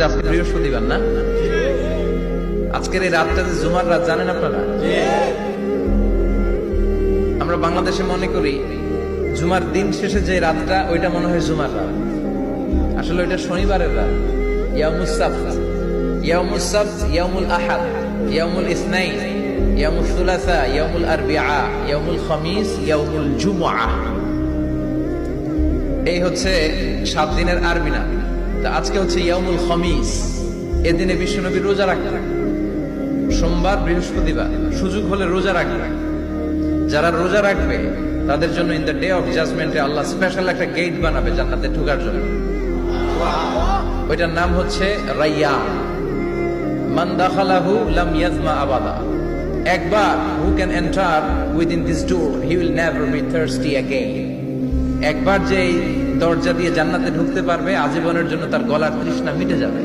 আজকে বৃহস্পতিবার না, আজকের এই রাতটা যে জুমার রাত জানেন আপনারা? আমরা বাংলাদেশে মনে করি জুমার দিন শেষে যে রাতটা ওইটা মনে হয় জুমার রাত, আসলে ওইটা শনিবারের রাত। ইয়াউমুস সাবত, ইয়াউমুস সাবত, ইয়াউমুল আহাদ, ইয়াউমুল ইসনাইন, ইয়াউমুল সুলাসা, ইয়াউমুল আরবিআ, ইয়াউমুল খামিস, ইয়াউমুল জুমআ। এই হচ্ছে 7 দিনের আরবি নাম। তা আজকে হচ্ছে ইয়াউমুল খামিস। এদিনে বিশ্বনবী রোজা রাখবেন, সোমবার বৃহস্পতিবার, সুযোগ হলে রোজা রাখবেন। যারা রোজা রাখবে তাদের জন্য ইন দ্য ডে অফ জাজমেন্টে আল্লাহ স্পেশাল একটা গেট বানাবে জান্নাতে ঢোকার জন্য। ওইটার নাম হচ্ছে রাইয়ান। মান দাখালাহু লাম ইয়াজমা আবাদা। একবার who can enter within this door he will never be thirsty again. একবার যে দরজা দিয়ে জান্নাতে ঢুকতে পারবে আজীবনের জন্য তার গলার তৃষ্ণা মিটে যাবে।